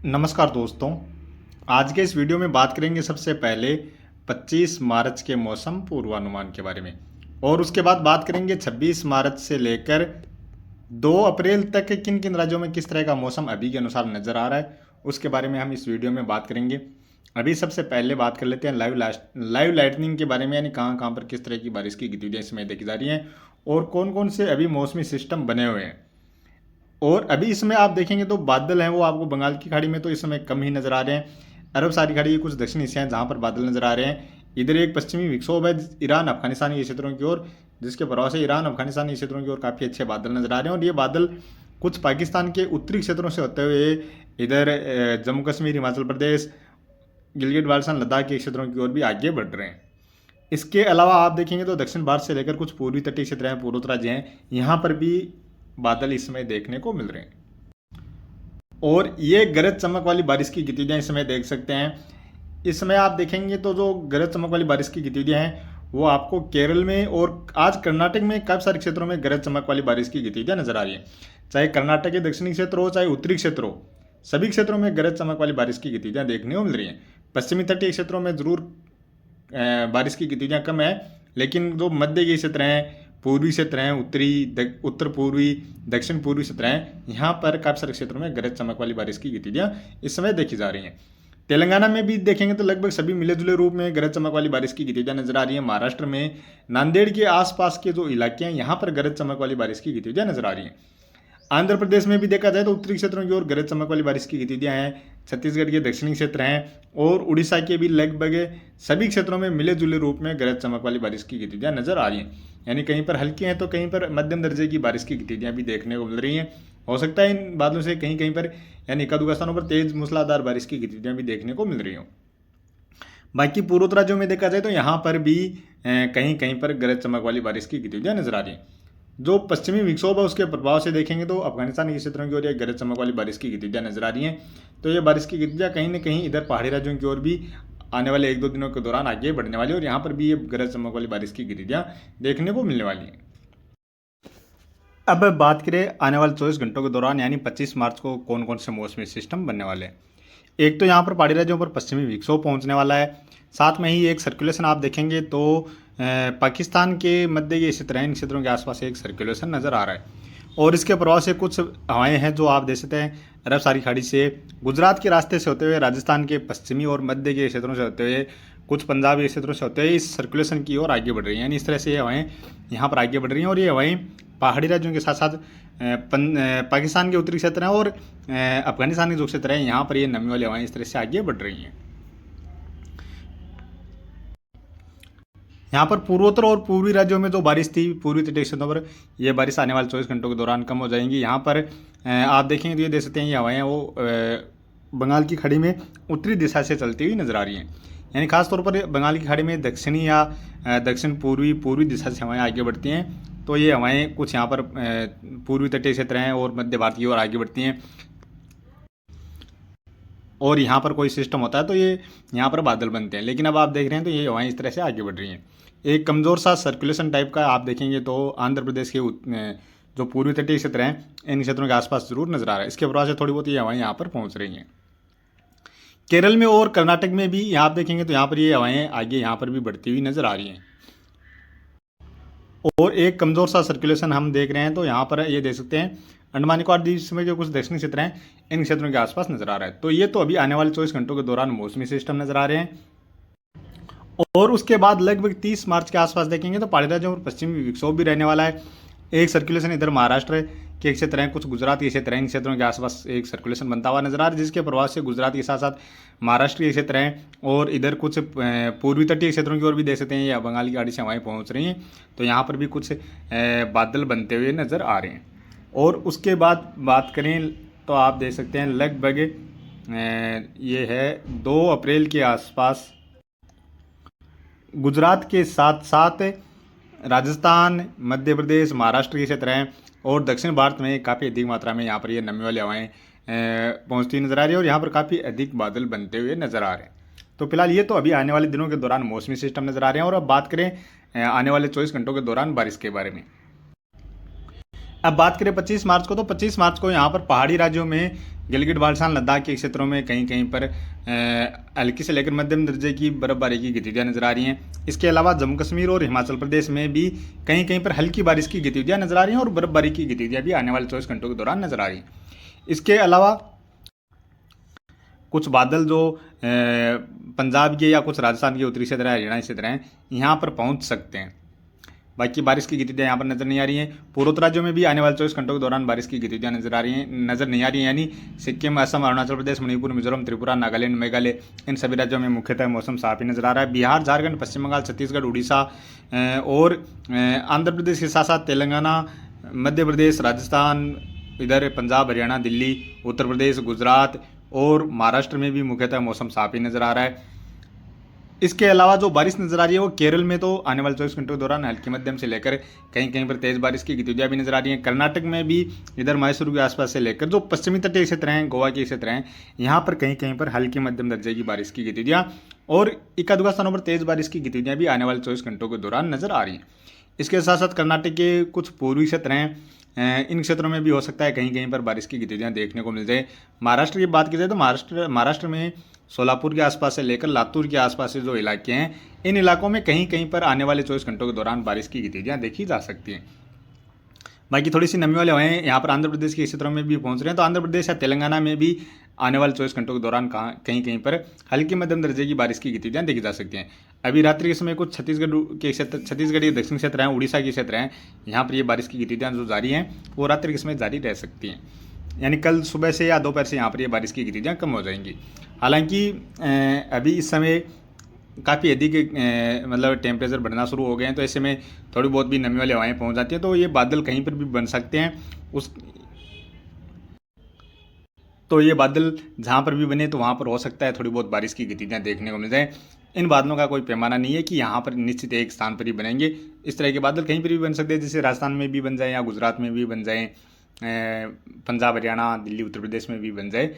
नमस्कार दोस्तों। आज के इस वीडियो में बात करेंगे सबसे पहले 25 मार्च के मौसम पूर्वानुमान के बारे में और उसके बाद बात करेंगे 26 मार्च से लेकर 2 अप्रैल तक किन किन राज्यों में किस तरह का मौसम अभी के अनुसार नज़र आ रहा है उसके बारे में हम इस वीडियो में बात करेंगे। अभी सबसे पहले बात कर लेते हैं लाइव लाइटनिंग के बारे में, यानी कहाँ कहाँ पर किस तरह की बारिश की गतिविधियाँ इसमें देखी जा रही हैं और कौन कौन से अभी मौसमी सिस्टम बने हुए हैं। और अभी इसमें आप देखेंगे तो बादल हैं वो आपको बंगाल की खाड़ी में तो इस समय कम ही नज़र आ रहे हैं। अरब सारी खाड़ी के कुछ दक्षिणी हिस्से हैं जहाँ पर बादल नज़र आ रहे हैं। इधर एक पश्चिमी विक्षोभ है ईरान अफगानिस्तान के क्षेत्रों की ओर, जिसके प्रभाव से ईरान अफगानिस्तान के क्षेत्रों की ओर काफ़ी अच्छे बादल नज़र आ रहे हैं और ये बादल कुछ पाकिस्तान के उत्तरी क्षेत्रों से होते हुए इधर जम्मू कश्मीर, हिमाचल प्रदेश, गिलगित बाल्टिस्तान, लद्दाख के क्षेत्रों की ओर भी आगे बढ़ रहे हैं। इसके अलावा आप देखेंगे तो दक्षिण भारत से लेकर कुछ पूर्वी तटीय क्षेत्र हैं, पूर्वोत्तर राज्य हैं, यहाँ पर भी बादल इस समय देखने को मिल रहे हैं और ये गरज चमक वाली बारिश की गतिविधियां इस समय देख सकते हैं। इस समय आप देखेंगे तो जो गरज चमक वाली बारिश की गतिविधियां हैं वो आपको केरल में और आज कर्नाटक में काफ़ी सारे क्षेत्रों में गरज चमक वाली बारिश की गतिविधियां नजर आ रही हैं। चाहे कर्नाटक के दक्षिणी क्षेत्र हो चाहे उत्तरी क्षेत्र हो, सभी क्षेत्रों में गरज चमक वाली बारिश की गतिविधियां देखने को मिल रही हैं। पश्चिमी तटीय क्षेत्रों में जरूर बारिश की गतिविधियां कम है, लेकिन जो मध्य के क्षेत्र हैं, पूर्वी क्षेत्र हैं, उत्तर पूर्वी, दक्षिण पूर्वी क्षेत्र हैं, यहाँ पर काफ़ी सारे क्षेत्रों में गरज चमक वाली बारिश की गतिविधियां इस समय देखी जा रही हैं। तेलंगाना में भी देखेंगे तो लगभग सभी मिले जुले रूप में गरज चमक वाली बारिश की गतिविधियां नजर आ रही है। महाराष्ट्र में नांदेड़ के आसपास के जो इलाके हैं यहाँ पर गरज चमक वाली बारिश की गतिविधियां नजर आ रही हैं। आंध्र प्रदेश में भी देखा जाए तो उत्तरी क्षेत्रों की ओर गरज चमक वाली बारिश की गतिविधियां हैं। छत्तीसगढ़ के दक्षिणी क्षेत्र हैं और उड़ीसा के भी लगभग सभी क्षेत्रों में मिले जुले रूप में गरज चमक वाली बारिश की गतिविधियां नजर आ रही हैं। यानी कहीं पर हल्की हैं तो कहीं पर मध्यम दर्जे की बारिश की गतिविधियां भी देखने को मिल रही हैं। हो सकता है इन बादलों से कहीं कहीं पर यानी एक आध स्थानों पर तेज मूसलाधार बारिश की गतिविधियां भी देखने को मिल रही हों। बाकी पूर्वोत्तर राज्यों में देखा जाए तो यहाँ पर भी कहीं कहीं पर गरज चमक वाली बारिश की गतिविधियां नजर आ रही हैं। जो पश्चिमी विक्षोभ है उसके प्रभाव से देखेंगे तो अफगानिस्तान के क्षेत्रों की ओर ये गरज चमक वाली बारिश की गतिविधियां नजर आ रही हैं। तो ये बारिश की गतिविधियां कहीं ना कहीं इधर पहाड़ी राज्यों की ओर भी आने वाले 1-2 दिनों के दौरान आगे बढ़ने वाली है और यहाँ पर भी ये गरज चमक वाली बारिश की गतिविधियां देखने को मिलने वाली हैं। अब बात करें आने वाले 24 घंटों के दौरान यानी 25 मार्च को कौन कौन से मौसमी सिस्टम बनने वाले हैं। एक तो यहाँ पर पहाड़ी राज्यों पर पश्चिमी विक्षोभ पहुँचने वाला है, साथ में ही एक सर्कुलेशन आप देखेंगे तो पाकिस्तान के मध्य के क्षेत्र हैं, इन क्षेत्रों के आसपास एक सर्कुलेशन नज़र आ रहा है और इसके प्रभाव से कुछ हवाएं हैं जो आप देख सकते हैं अरब सारी खाड़ी से गुजरात के रास्ते से होते हुए राजस्थान के पश्चिमी और मध्य के क्षेत्रों से होते हुए कुछ पंजाब के क्षेत्रों से होते हुए इस सर्कुलेशन की ओर आगे बढ़ रही हैं। यानी इस तरह से ये हवाएं यहाँ पर आगे बढ़ रही हैं और ये हवाएं पहाड़ी राज्यों के साथ साथ पाकिस्तान के उत्तरी क्षेत्र हैं और अफगानिस्तान के जो क्षेत्र हैं यहाँ पर ये नमी वाली हवाएं इस तरह से आगे बढ़ रही हैं। यहाँ पर पूर्वोत्तर और पूर्वी राज्यों में जो बारिश थी पूर्वी तटीय क्षेत्रों पर, यह बारिश आने वाले 24 घंटों के दौरान कम हो जाएंगी। यहाँ पर आप देखेंगे तो ये देख सकते हैं ये हवाएं वो बंगाल की खाड़ी में उत्तरी दिशा से चलती हुई नजर आ रही हैं। यानी खासतौर पर बंगाल की खाड़ी में दक्षिणी या दक्षिण पूर्वी दिशा से हवाएं आगे बढ़ती हैं। तो ये हवाएं कुछ यहाँ पर पूर्वी तटीय क्षेत्र हैं और मध्य भारत की ओर आगे बढ़ती हैं और यहाँ पर कोई सिस्टम होता है तो ये यहाँ पर बादल बनते हैं। लेकिन अब आप देख रहे हैं तो ये हवाएं इस तरह से आगे बढ़ रही हैं। एक कमज़ोर सा सर्कुलेशन टाइप का आप देखेंगे तो आंध्र प्रदेश के जो पूर्वी तटीय क्षेत्र हैं इन क्षेत्रों के आसपास जरूर नजर आ रहा है। इसके प्रभाव से थोड़ी बहुत ये हवाएं यहाँ पर पहुँच रही हैं। केरल में और कर्नाटक में भी यहाँ आप देखेंगे तो यहाँ पर ये हवाएं आगे यहाँ पर भी बढ़ती हुई नजर आ रही हैं और एक कमज़ोर सा सर्कुलेशन हम देख रहे हैं तो यहाँ पर ये देख सकते हैं अंडमान निकोबार द्वीप समूह के कुछ दक्षिणी क्षेत्र हैं इन क्षेत्रों के आसपास नजर आ रहा है। तो ये तो अभी आने वाले 24 घंटों के दौरान मौसमी सिस्टम नजर आ रहे हैं और उसके बाद लगभग 30 मार्च के आसपास देखेंगे तो पहाड़ी राज्यों पर पश्चिमी विक्षोभ भी रहने वाला है। एक सर्कुलेशन इधर महाराष्ट्र के क्षेत्र हैं, कुछ गुजरात के क्षेत्र हैं, इन क्षेत्रों के आसपास एक सर्कुलेशन बनता हुआ नजर आ रहा है जिसके प्रभाव से गुजरात के साथ साथ महाराष्ट्र के क्षेत्र हैं और इधर कुछ पूर्वी तटीय क्षेत्रों की ओर भी देख सकते हैं या बंगाल की खाड़ी से हवाएं पहुंच रही हैं। तो यहाँ पर भी कुछ बादल बनते हुए नजर आ रहे हैं और उसके बाद बात करें तो आप देख सकते हैं लगभग ये है 2 अप्रैल के आसपास गुजरात के साथ साथ राजस्थान, मध्य प्रदेश, महाराष्ट्र के क्षेत्र हैं और दक्षिण भारत में काफ़ी अधिक मात्रा में यहाँ पर ये नमी वाली हवाएं पहुँचती नजर आ रही है और यहाँ पर काफ़ी अधिक बादल बनते हुए नजर आ रहे हैं। तो फिलहाल ये तो अभी आने वाले दिनों के दौरान मौसमी सिस्टम नजर आ रहे हैं और अब बात करें आने वाले 24 घंटों के दौरान बारिश के बारे में। अब बात करें 25 मार्च को, तो 25 मार्च को यहाँ पर पहाड़ी राज्यों में गिलगित बाल्टिस्तान लद्दाख के क्षेत्रों में कहीं कहीं पर हल्की से लेकर मध्यम दर्जे की बर्फबारी की गतिविधियाँ नजर आ रही हैं। इसके अलावा जम्मू कश्मीर और हिमाचल प्रदेश में भी कहीं कहीं पर हल्की बारिश की गतिविधियाँ नजर आ रही हैं और बर्फबारी की गतिविधियाँ भी आने वाले 24 घंटों के दौरान नजर आ रही हैं। इसके अलावा कुछ बादल जो पंजाब के या कुछ राजस्थान के उत्तरी क्षेत्र है, हरियाणा क्षेत्र हैं, यहाँ पर पहुँच सकते हैं। बाकी बारिश की गतिविधियाँ यहाँ पर नजर नहीं आ रही हैं। पूर्वोत्तर राज्यों में भी आने वाले 24 घंटों के दौरान बारिश की गतिविधियाँ नजर नहीं आ रही हैं, यानी सिक्किम, असम, अरुणाचल प्रदेश, मणिपुर, मिजोरम, त्रिपुरा, नागालैंड, मेघालय, इन सभी राज्यों में मुख्यतः मौसम साफ ही नजर आ रहा है। बिहार, झारखंड, पश्चिम बंगाल, छत्तीसगढ़, उड़ीसा और आंध्र प्रदेश के साथ साथ तेलंगाना, मध्य प्रदेश, राजस्थान, इधर पंजाब, हरियाणा, दिल्ली, उत्तर प्रदेश, गुजरात और महाराष्ट्र में भी मुख्यतः मौसम साफ ही नजर आ रहा है। इसके अलावा जो बारिश नजर आ रही है वो केरल में तो आने वाले 24 घंटों के दौरान हल्की मध्यम से लेकर कहीं कहीं पर तेज बारिश की गतिविधियां भी नजर आ रही हैं। कर्नाटक में भी इधर मैसूर के आसपास से लेकर जो पश्चिमी तटीय क्षेत्र हैं, गोवा के क्षेत्र हैं, यहाँ पर कहीं कहीं पर हल्की मध्यम दर्जे की बारिश की गतिविधियां और इक्का दुक्का स्थानों पर तेज बारिश की गतिविधियां भी आने वाले 24 घंटों के दौरान नजर आ रही हैं। इसके साथ साथ कर्नाटक के कुछ पूर्वी क्षेत्र हैं, इन क्षेत्रों में भी हो सकता है कहीं कहीं पर बारिश की गतिविधियां देखने को मिल जाए। महाराष्ट्र की बात की जाए तो महाराष्ट्र में सोलापुर के आसपास से लेकर लातूर के आसपास से जो इलाके हैं, इन इलाकों में कहीं कहीं पर आने वाले 24 घंटों के दौरान बारिश की गतिविधियां देखी जा सकती हैं। बाकी थोड़ी सी नमी वाले हवाएं यहाँ पर आंध्र प्रदेश के क्षेत्रों में भी पहुंच रहे हैं, तो आंध्र प्रदेश या तेलंगाना में भी आने वाले 24 घंटों के दौरान कहीं कहीं पर हल्की मध्यम दर्जे की बारिश की गतिविधियां देखी जा सकती हैं। अभी रात्रि के समय कुछ छत्तीसगढ़ के दक्षिण क्षेत्र हैं, उड़ीसा के क्षेत्र हैं, यहाँ पर ये बारिश की गतिविधियां जो जारी हैं वो रात्रि के समय जारी रह सकती हैं, यानी कल सुबह से या दोपहर से यहाँ पर ये बारिश की गतिविधियाँ कम हो जाएंगी। हालांकि अभी इस समय काफ़ी अधिक मतलब टेम्परेचर बढ़ना शुरू हो गए हैं, तो ऐसे में थोड़ी बहुत भी नमी वाली हवाएं पहुंच जाती हैं, तो ये बादल कहीं पर भी बन सकते हैं। तो ये बादल जहाँ पर भी बने तो वहाँ पर हो सकता है थोड़ी बहुत बारिश की गतिविधियाँ देखने को मिल जाए। इन बादलों का कोई पैमाना नहीं है कि यहाँ पर निश्चित एक स्थान पर ही बनेंगे। इस तरह के बादल कहीं पर भी बन सकते हैं, जैसे राजस्थान में भी बन जाए या गुजरात में भी बन जाए, पंजाब, हरियाणा, दिल्ली, उत्तर प्रदेश में भी बन जाए।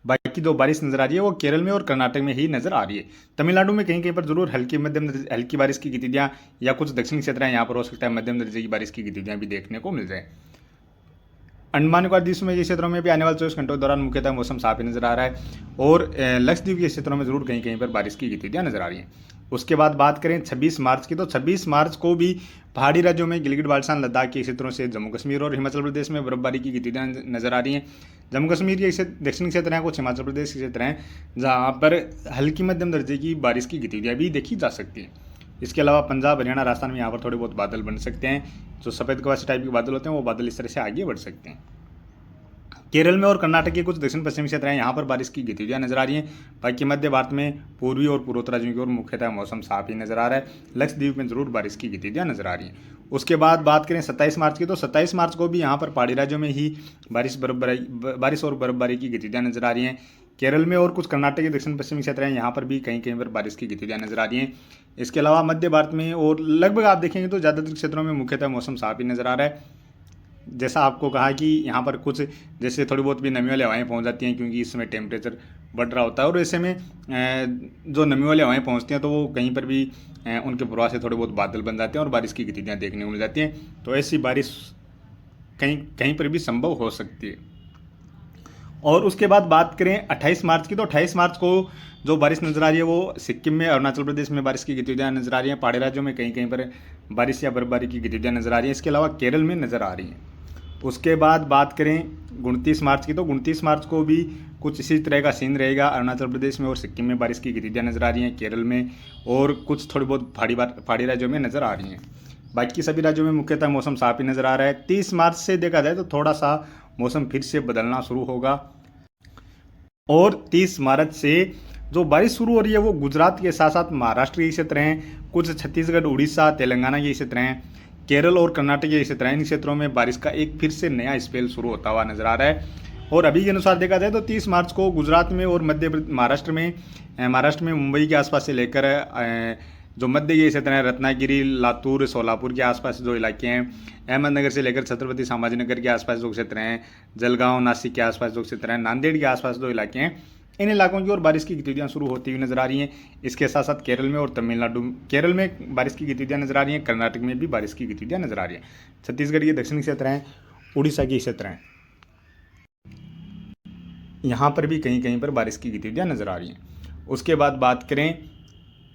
बाकी जो बारिश नजर आ रही है वो केरल में और कर्नाटक में ही नजर आ रही है। तमिलनाडु में कहीं कहीं पर जरूर हल्की बारिश की गतिविधियां या कुछ दक्षिणी क्षेत्र हैं, यहाँ पर हो सकता है मध्यम दर्जे की बारिश की गतिविधियां भी देखने को मिल जाए। अंडमान निकोबार द्वीप में के क्षेत्रों में भी आने वाले 24 घंटों के दौरान मुख्यतः मौसम साफ ही नजर आ रहा है और लक्षद्वीप के क्षेत्रों में जरूर कहीं कहीं पर बारिश की गतिविधियां नजर आ रही हैं। उसके बाद बात करें 26 मार्च की, तो 26 मार्च को भी पहाड़ी राज्यों में गिलगित बाल्टिस्तान लद्दाख के क्षेत्रों से जम्मू कश्मीर और हिमाचल प्रदेश में बर्फबारी की गतिविधियां नजर आ रही हैं। जम्मू कश्मीर के दक्षिणी क्षेत्र हैं, कुछ हिमाचल प्रदेश के क्षेत्र हैं जहाँ पर हल्की मध्यम दर्जे की बारिश की गतिविधियाँ भी देखी जा सकती हैं। इसके अलावा पंजाब, हरियाणा, राजस्थान में यहाँ पर थोड़े बहुत बादल बन सकते हैं, जो सफ़ेद कवासी टाइप के बादल होते हैं वो बादल इस तरह से आगे बढ़ सकते हैं। केरल में और कर्नाटक के कुछ दक्षिण पश्चिमी क्षेत्र हैं, यहाँ पर बारिश की गतिविधियां नजर आ रही हैं। बाकी मध्य भारत में पूर्वी और पूर्वोत्तर राज्यों की ओर मुख्यतः मौसम साफ ही नजर आ रहा है। लक्षद्वीप में जरूर बारिश की गतिविधियां नजर आ रही हैं। उसके बाद बात करें 27 मार्च की, तो 27 मार्च को भी यहाँ पर पहाड़ी राज्यों में ही बारिश और बर्फबारी की गतिविधियां नजर आ रही हैं। केरल में और कुछ कर्नाटक के दक्षिण पश्चिमी क्षेत्र हैं, यहाँ पर भी कहीं कहीं पर बारिश की गतिविधियां नजर आ रही हैं। इसके अलावा मध्य भारत में और लगभग आप देखेंगे तो ज़्यादातर क्षेत्रों में मुख्यतः मौसम साफ ही नजर आ रहा है। जैसा आपको कहा कि यहाँ पर कुछ जैसे थोड़ी बहुत भी नमी वाली हवाएं पहुँच जाती हैं, क्योंकि इस समय टेम्परेचर बढ़ रहा होता है और ऐसे में जो नमी वाली हवाएं पहुँचती हैं तो वो कहीं पर भी उनके प्रभाव से थोड़े बहुत बादल बन जाते हैं और बारिश की गतिविधियाँ देखने को मिल जाती हैं। तो ऐसी बारिश कहीं कहीं पर भी संभव हो सकती है। और उसके बाद बात करें 28 मार्च की, तो 28 मार्च को जो बारिश नजर आ रही है वो सिक्किम में, अरुणाचल प्रदेश में बारिश की गतिविधियाँ नजर आ रही हैं। पहाड़ी राज्यों में कहीं कहीं पर बारिश या बर्फबारी की गतिविधियाँ नजर आ रही हैं। इसके अलावा केरल में नजर आ रही हैं। उसके बाद बात करें 29 मार्च की, तो 29 मार्च को भी कुछ इसी तरह का सीन रहेगा। अरुणाचल प्रदेश में और सिक्किम में बारिश की गतिविधियाँ नजर आ रही हैं, केरल में और कुछ थोड़ी बहुत पहाड़ी राज्यों में नजर आ रही हैं। बाकी सभी राज्यों में मुख्यतः मौसम साफ ही नजर आ रहा है। 30 मार्च से देखा जाए तो थोड़ा सा मौसम फिर से बदलना शुरू होगा और 30 मार्च से जो बारिश शुरू हो रही है वो गुजरात के साथ साथ महाराष्ट्र के क्षेत्र हैं, कुछ छत्तीसगढ़, उड़ीसा, तेलंगाना के क्षेत्र हैं, केरल और कर्नाटक के क्षेत्र हैं। इन क्षेत्रों में बारिश का एक फिर से नया स्पेल शुरू होता हुआ नजर आ रहा है। और अभी के अनुसार देखा जाए तो 30 मार्च को गुजरात में और महाराष्ट्र में मुंबई के आसपास से लेकर जो मध्य के क्षेत्र हैं, रत्नागिरी, लातूर, सोलापुर के आसपास जो इलाके हैं, अहमदनगर से लेकर छत्रपति संभाजी नगर के आसपास जो क्षेत्र हैं, जलगांव, नासिक के आसपास जो क्षेत्र हैं, नांदेड़ के आसपास जो इलाके हैं, इन इलाकों की ओर बारिश की गतिविधियां शुरू होती हुई नजर आ रही हैं। इसके साथ साथ केरल में और तमिलनाडु, केरल में बारिश की गतिविधियां नजर आ रही हैं, कर्नाटक में भी बारिश की गतिविधियां नजर आ रही हैं। छत्तीसगढ़ के दक्षिणी क्षेत्र हैं, उड़ीसा के क्षेत्र हैं, यहाँ पर भी कहीं कहीं पर बारिश की गतिविधियां नजर आ रही हैं। उसके बाद बात करें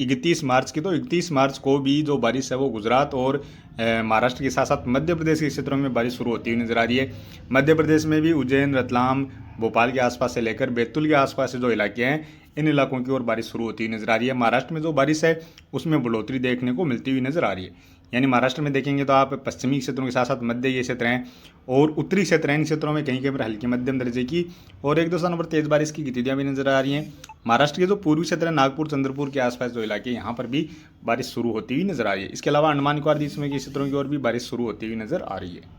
31 मार्च की, तो 31 मार्च को भी जो बारिश है वो गुजरात और महाराष्ट्र के साथ साथ मध्य प्रदेश के क्षेत्रों में बारिश शुरू होती हुई नजर आ रही है। मध्य प्रदेश में भी उज्जैन, रतलाम, भोपाल के आसपास से लेकर बैतूल के आसपास से जो इलाके हैं, इन इलाकों की ओर बारिश शुरू होती हुई नजर आ रही है। महाराष्ट्र में जो बारिश है उसमें बढ़ोतरी देखने को मिलती हुई नजर आ रही है। यानी महाराष्ट्र में देखेंगे तो आप पश्चिमी क्षेत्रों के साथ साथ मध्य के क्षेत्र हैं और उत्तरी क्षेत्र हैं, इन क्षेत्रों में कहीं कहीं पर हल्की मध्यम दर्जे की और एक दो स्थानों पर तेज बारिश की गतिविधियां भी नजर आ रही हैं। महाराष्ट्र के जो पूर्वी क्षेत्र है, नागपुर, चंद्रपुर के आसपास जो इलाके, यहाँ पर भी बारिश शुरू होती हुई नजर आ रही है। इसके अलावा अंडमान निकोबार द्वीप समूह के क्षेत्रों की ओर भी बारिश शुरू होती हुई नजर आ रही है।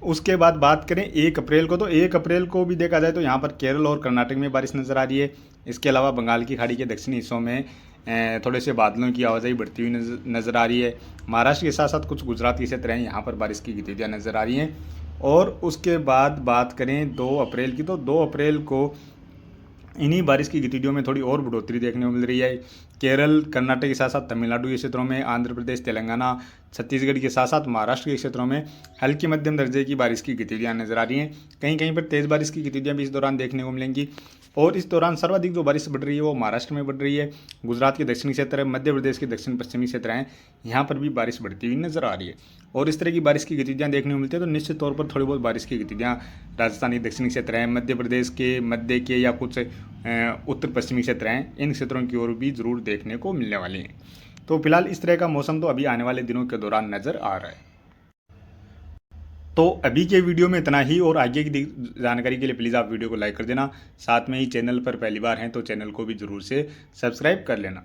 उसके बाद बात करें 1 अप्रैल को, तो 1 अप्रैल को भी देखा जाए तो यहाँ पर केरल और कर्नाटक में बारिश नजर आ रही है। इसके अलावा बंगाल की खाड़ी के दक्षिणी हिस्सों में थोड़े से बादलों की आवाजाही बढ़ती हुई नजर आ रही है। महाराष्ट्र के साथ साथ कुछ गुजरात के क्षेत्र हैं, यहाँ पर बारिश की गतिविधियाँ नजर आ रही हैं। और उसके बाद बात करें 2 अप्रैल की, तो 2 अप्रैल को इन्हीं बारिश की गतिविधियों में थोड़ी और बढ़ोतरी देखने को मिल रही है। केरल, कर्नाटक के साथ साथ तमिलनाडु के क्षेत्रों में, आंध्र प्रदेश, तेलंगाना, छत्तीसगढ़ के साथ साथ महाराष्ट्र के क्षेत्रों में हल्की मध्यम दर्जे की बारिश की गतिविधियां नजर आ रही हैं। कहीं कहीं पर तेज़ बारिश की गतिविधियां भी इस दौरान देखने को मिलेंगी। और इस दौरान सर्वाधिक जो बारिश बढ़ रही है वो महाराष्ट्र में बढ़ रही है, गुजरात के दक्षिणी क्षेत्र है, मध्य प्रदेश के दक्षिण पश्चिमी क्षेत्र हैं, यहाँ पर भी बारिश बढ़ती हुई नजर आ रही है। और इस तरह की बारिश की गतिविधियां देखने को मिलती है, तो निश्चित तौर पर थोड़ी बहुत बारिश की गतिविधियां राजस्थान के दक्षिणी क्षेत्र हैं, मध्य प्रदेश के मध्य के या कुछ उत्तर पश्चिमी क्षेत्र हैं, इन क्षेत्रों की ओर भी जरूर देखने को मिलने वाली हैं। तो फिलहाल इस तरह का मौसम तो अभी आने वाले दिनों के दौरान नजर आ रहा है। तो अभी के वीडियो में इतना ही, और आगे की जानकारी के लिए प्लीज़ आप वीडियो को लाइक कर देना। साथ में ही चैनल पर पहली बार हैं तो चैनल को भी ज़रूर से सब्सक्राइब कर लेना।